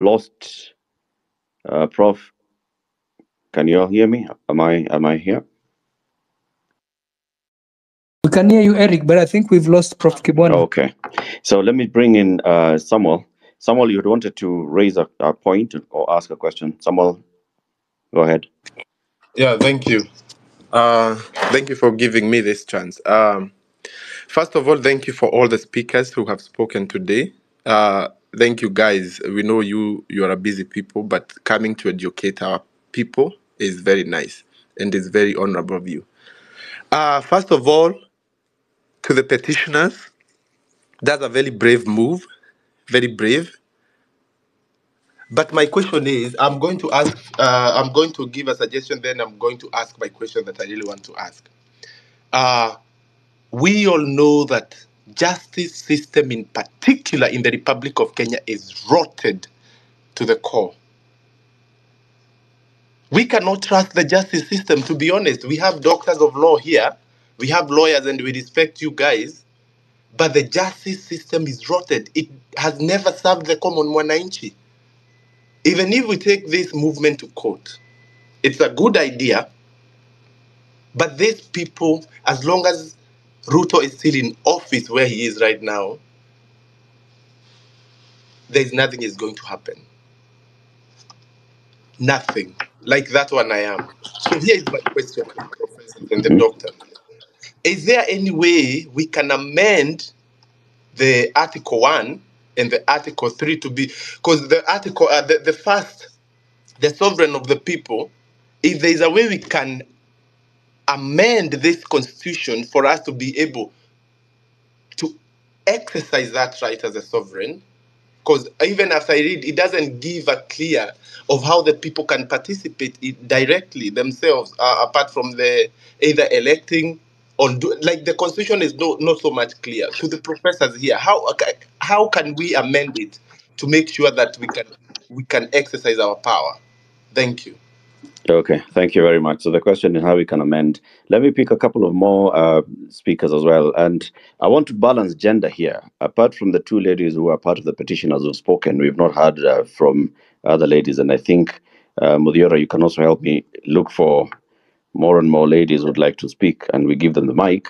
lost Prof. Can you all hear me? Am I here? We can hear you, Eric, but I think we've lost Prof. Kibwana. Okay, so let me bring in Samuel. Samuel, you wanted to raise a point or ask a question. Samuel, go ahead. Yeah, thank you. Thank you for giving me this chance. First of all, thank you for all the speakers who have spoken today. Thank you, guys. We know you are a busy people, but coming to educate our people is very nice and is very honorable of you. First of all, to the petitioners, that's a very brave move, very brave. But my question is, I'm going to give a suggestion, then I'm going to ask my question that I really want to ask. We all know that justice system in particular in the Republic of Kenya is rotted to the core. We cannot trust the justice system, to be honest. We have doctors of law here, we have lawyers, and we respect you guys, but the justice system is rotted. It has never served the common mwananchi. Even if we take this movement to court, it's a good idea, but these people, as long as Ruto is still in office where he is right now, there's nothing is going to happen. Nothing. Like that one I am. So here is my question to the professor and the doctor. Is there any way we can amend the Article 1 and the Article 3 to be, because the article, the first, the sovereign of the people, if there is a way we can amend this constitution for us to be able to exercise that right as a sovereign, because even after I read, it doesn't give a clear of how the people can participate directly themselves, apart from the either electing or like the constitution is not so much clear. To the professors here, how can we amend it to make sure that we can exercise our power? Thank you. Okay, thank you very much. So the question is how we can amend. Let me pick a couple of more speakers as well. And I want to balance gender here. Apart from the two ladies who are part of the petitioners who've spoken, we've not heard from other ladies. And I think, Mudiora, you can also help me look for more and more ladies who would like to speak, and we give them the mic.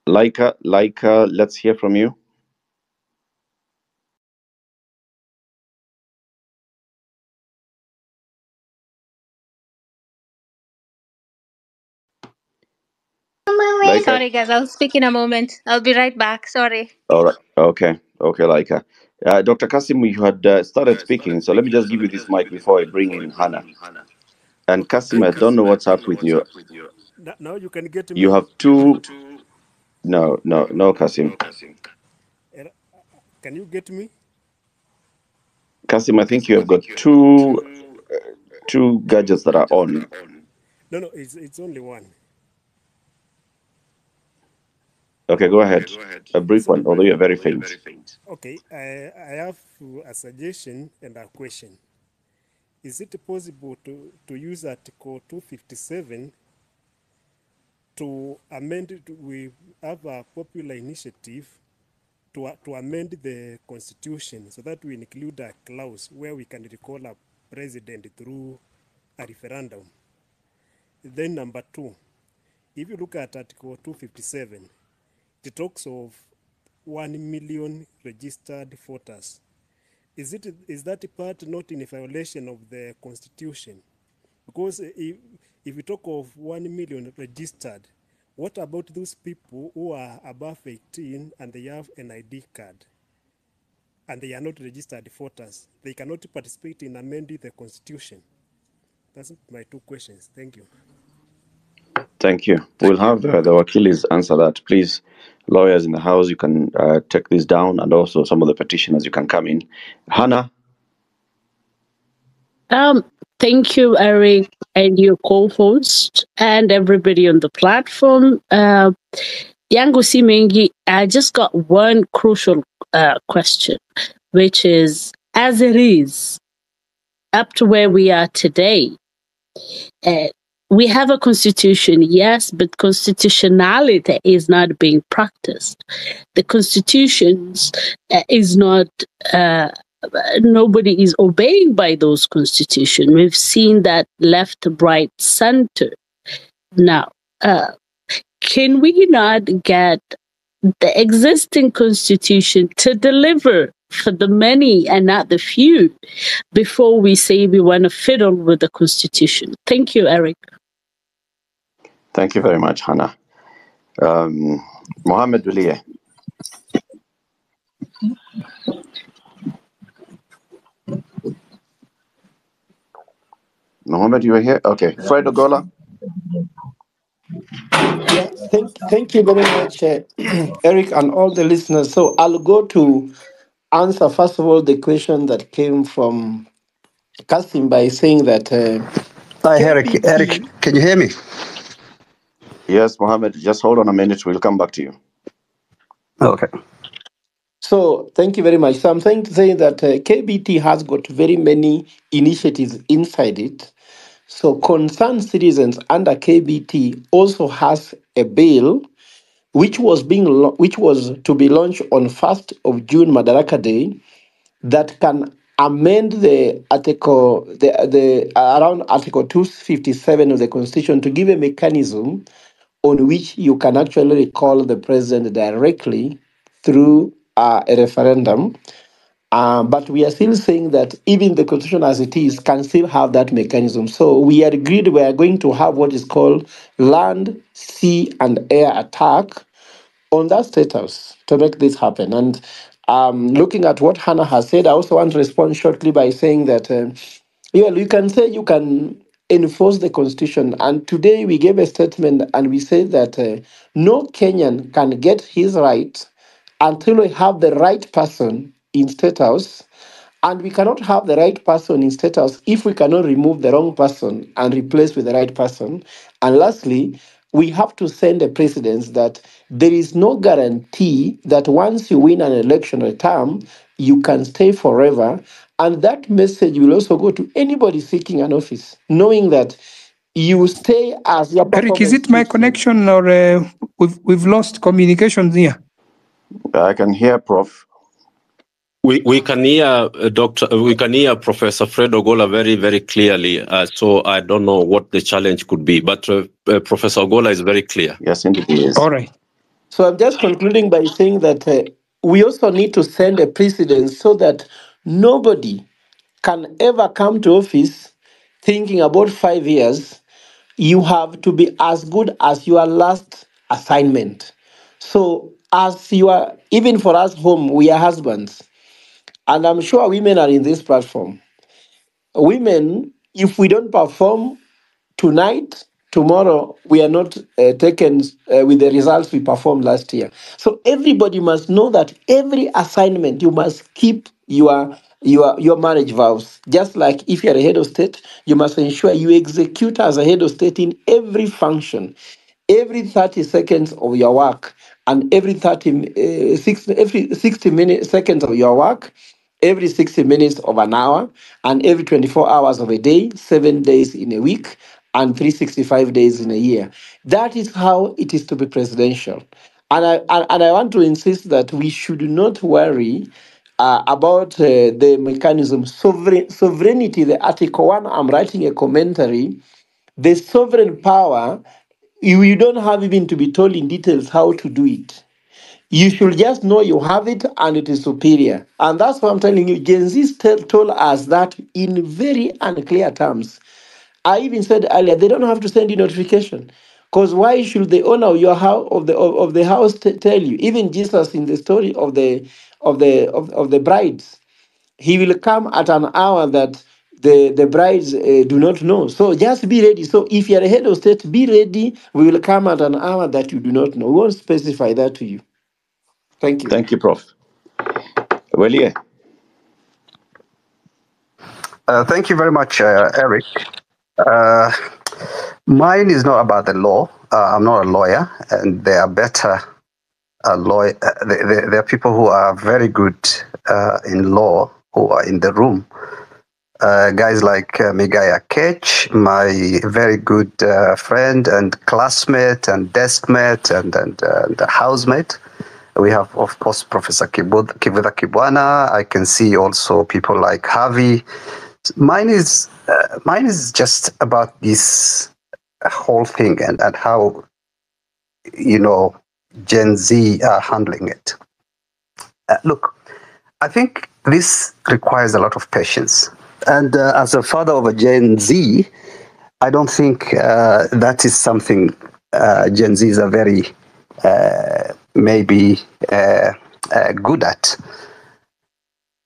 Laika, let's hear from you. Laika. Sorry, guys. I'll speak in a moment. I'll be right back. Sorry. All right. Okay, Laika. Dr. Kasim, you had started speaking, so let me just give you this mic before I bring in Hannah. And Kasim, I don't know what's up with you. Now you can get me. You have two. No, Kasim. Can you get me? Kasim, I think you have got two gadgets that are on. No, it's only one. Okay, go ahead. A brief one, although you're very faint. Okay, I have a suggestion and a question. Is it possible to use Article 257 to amend it? We have a popular initiative to amend the constitution so that we include a clause where we can recall a president through a referendum. Then number two, if you look at Article 257, it talks of 1 million registered voters. Is that part not in violation of the constitution? Because if we talk of 1 million registered, what about those people who are above 18 and they have an ID card and they are not registered voters? They cannot participate in amending the constitution. That's my two questions. Thank you. Thank you. We'll have the Wakilis answer that. Please, lawyers in the house, you can take this down, and also some of the petitioners, you can come in. Hannah? Thank you, Eric, and your co-host, and everybody on the platform. Yango Simengi, I just got one crucial question, which is, as it is, up to where we are today, we have a constitution, yes, but constitutionality is not being practiced. The constitutions is not, nobody is obeying by those constitutions. We've seen that left, right, center. Now, can we not get the existing constitution to deliver for the many and not the few before we say we want to fiddle with the constitution? Thank you, Eric. Thank you very much, Hannah. Mohammed Willie. Mohammed, you are here? Okay. Fred Ogola. Yeah, thank you very much, Eric, and all the listeners. So I'll go to answer, first of all, the question that came from Kasim by saying that... Hi, Eric, can you hear me? Yes, Mohammed, just hold on a minute. We'll come back to you. Okay. So thank you very much. So I'm saying to say that KBT has got very many initiatives inside it. So concerned citizens under KBT also has a bill which was to be launched on 1st of June, Madaraka Day, that can amend the article, around Article 257 of the Constitution to give a mechanism on which you can actually recall the president directly through a referendum. But we are still saying that even the Constitution as it is can still have that mechanism. So we agreed we are going to have what is called land, sea, and air attack on that Statehouse to make this happen. And looking at what Hannah has said, I also want to respond shortly by saying that, you can say you can enforce the Constitution. And today we gave a statement and we said that no Kenyan can get his right until we have the right person in Statehouse. And we cannot have the right person in Statehouse if we cannot remove the wrong person and replace with the right person. And lastly, we have to send a precedence that there is no guarantee that once you win an election or a term, you can stay forever. And that message will also go to anybody seeking an office, knowing that you stay as your performance. Eric, is it my connection or we've lost communication here? I can hear Prof. We can hear we can hear Professor Fred Ogola very, very clearly. So I don't know what the challenge could be, but Professor Ogola is very clear. Yes, indeed he is. All right. So I'm just concluding by saying that we also need to send a precedent so that nobody can ever come to office thinking about 5 years. You have to be as good as your last assignment. So as you are, even for us home, we are husbands. And I'm sure women are in this platform. Women, if we don't perform tonight, tomorrow, we are not taken with the results we performed last year. So everybody must know that every assignment, you must keep your marriage vows. Just like if you're a head of state, you must ensure you execute as a head of state in every function, every 30 seconds of your work, and every 60 seconds of your work, every 60 minutes of an hour, and every 24 hours of a day, 7 days in a week, and 365 days in a year. That is how it is to be presidential. And I want to insist that we should not worry about the mechanism. Sovereignty, the Article 1, I'm writing a commentary. The sovereign power, you don't have even to be told in details how to do it. You should just know you have it and it is superior. And that's what I'm telling you. Gen Z told us that in very unclear terms. I even said earlier, they don't have to send you notification. Because why should the owner of your house of the house tell you? Even Jesus in the story of the brides, he will come at an hour that the brides do not know. So just be ready. So if you're a head of state, be ready. We will come at an hour that you do not know. We won't specify that to you. Thank you. Thank you, Prof. Well, yeah. Thank you very much, Eric. Mine is not about the law. I'm not a lawyer, and there are better lawyer. There are people who are very good in law who are in the room. guys like Migaya Ketch, my very good friend and classmate and deskmate and housemate. We have, of course, Professor Kivuda Kibwana. I can see also people like Harvey. Mine is just about this whole thing and how, Gen Z are handling it. Look, I think this requires a lot of patience. And as a father of a Gen Z, I don't think that is something Gen Zs are very maybe good at.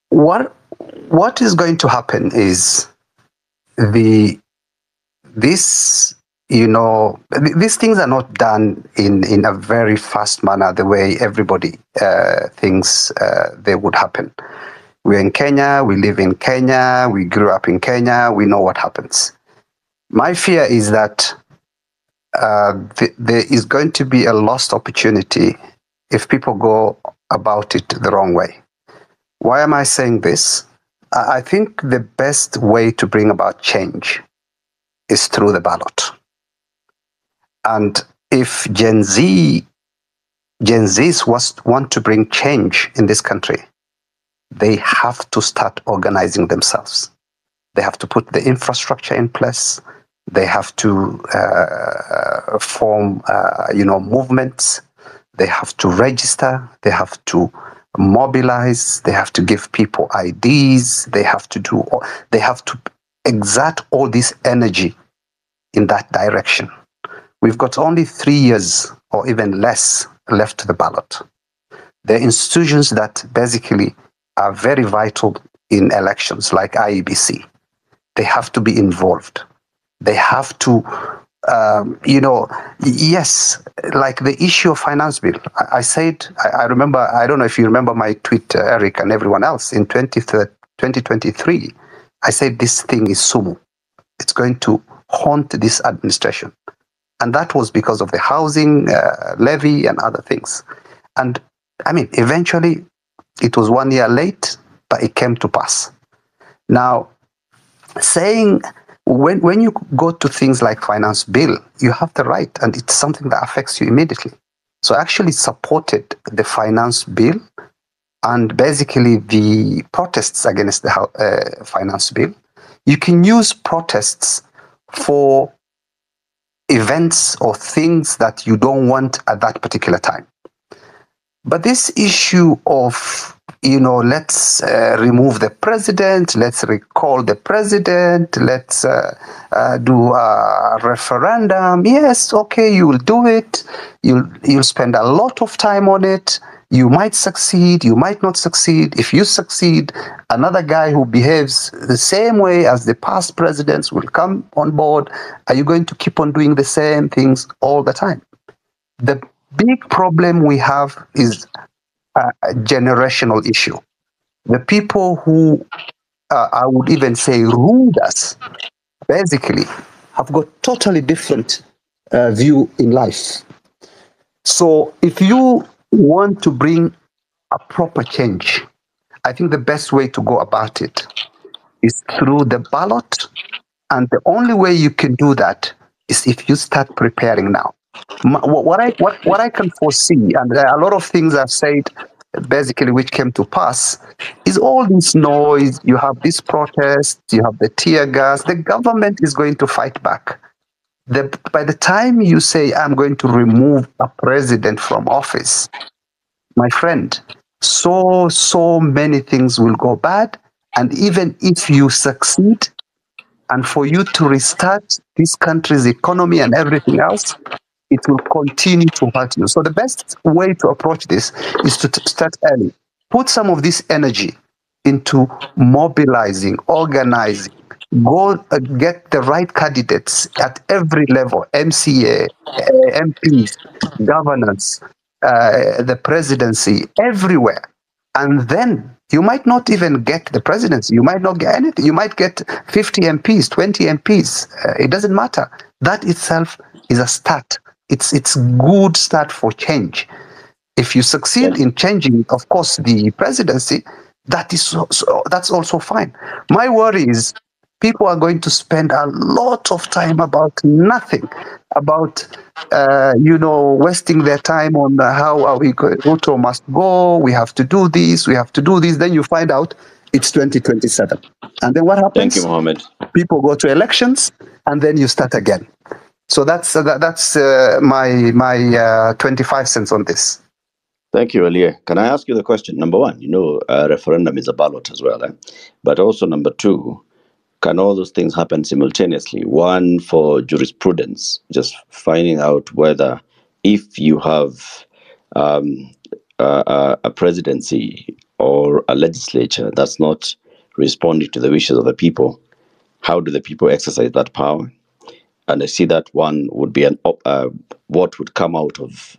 What is going to happen is these things are not done in a very fast manner the way everybody thinks they would happen. We're in Kenya, we live in Kenya, we grew up in Kenya, we know what happens. My fear is that there is going to be a lost opportunity if people go about it the wrong way. Why am I saying this? I think the best way to bring about change is through the ballot. And if Gen Zs want to bring change in this country, they have to start organizing themselves. They have to put the infrastructure in place. They have to form, movements. They have to register. They have to mobilize. They have to give people IDs. They have to exert all this energy in that direction. We've got only 3 years or even less left to the ballot. There are institutions that basically are very vital in elections, like IEBC. They have to be involved. They have to, yes, like the issue of finance bill. I said, I remember, I don't know if you remember my tweet, Eric, and everyone else, in 2023, I said this thing is sumu. It's going to haunt this administration. And that was because of the housing levy and other things. And I mean, eventually, it was 1 year late, but it came to pass. Now, saying when you go to things like finance bill, you have the right, and it's something that affects you immediately. So I actually supported the finance bill and basically the protests against the finance bill. You can use protests for events or things that you don't want at that particular time. But this issue of, let's remove the president, let's recall the president, let's do a referendum. Yes, okay, you will do it. You'll spend a lot of time on it. You might succeed, you might not succeed. If you succeed, another guy who behaves the same way as the past presidents will come on board. Are you going to keep on doing the same things all the time? The big problem we have is a generational issue. The people who, I would even say, ruled us, basically have got totally different view in life. So if you want to bring a proper change, I think the best way to go about it is through the ballot. And the only way you can do that is if you start preparing now. What I can foresee, and a lot of things I've said basically which came to pass, is all this noise. You have this protest, you have the tear gas. The government is going to fight back. By the time you say, I'm going to remove a president from office, my friend, so many things will go bad. And even if you succeed, and for you to restart this country's economy and everything else, it will continue to hurt you. So the best way to approach this is to start early. Put some of this energy into mobilizing, organizing, go get the right candidates at every level, MCA, MPs, governance, the presidency, everywhere. And then you might not even get the presidency. You might not get anything. You might get 50 MPs, 20 MPs. It doesn't matter. That itself is a start. It's good start for change. If you succeed in changing, of course, the presidency, That is that's also fine. My worry is people are going to spend a lot of time about nothing, about wasting their time on how are we going. Ruto must go. We have to do this. We have to do this. Then you find out it's 2027, and then what happens? Thank you, Mohammed. People go to elections, and then you start again. So that's my 25 cents on this. Thank you, Elie. Can I ask you the question? Number one, a referendum is a ballot as well. But also, number two, can all those things happen simultaneously? One, for jurisprudence, just finding out whether if you have a presidency or a legislature that's not responding to the wishes of the people, how do the people exercise that power? And I see that one would be what would come out of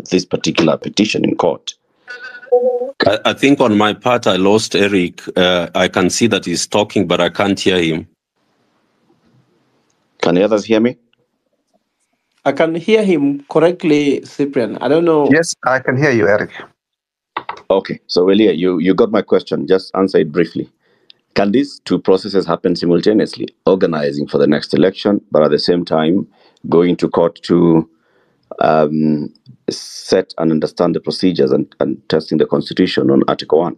this particular petition in court. I think on my part, I lost Eric. I can see that he's talking, but I can't hear him. Can the others hear me? I can hear him correctly, Cyprian. I don't know. Yes, I can hear you, Eric. Okay, so Elia, you got my question. Just answer it briefly. Can these two processes happen simultaneously? Organizing for the next election, but at the same time going to court to set and understand the procedures and testing the Constitution on Article 1?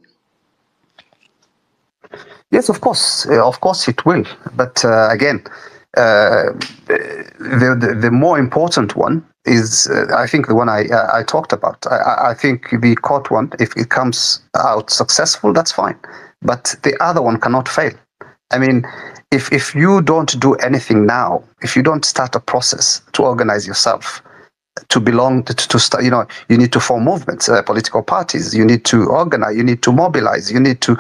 Yes, of course. Of course it will. But again, the more important one is, I think, the one I talked about. I think the court one, if it comes out successful, that's fine. But the other one cannot fail. I mean, if you don't do anything now, if you don't start a process to organize yourself, to belong to start, you need to form movements, political parties. You need to organize. You need to mobilize. You need to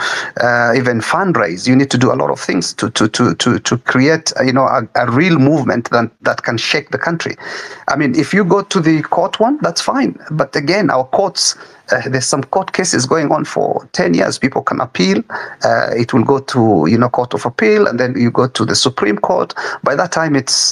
even fundraise. You need to do a lot of things to create, a real movement that can shake the country. I mean, if you go to the court one, that's fine. But again, our courts. There's some court cases going on for 10 years. People can appeal. It will go to, Court of Appeal, and then you go to the Supreme Court. By that time, it's,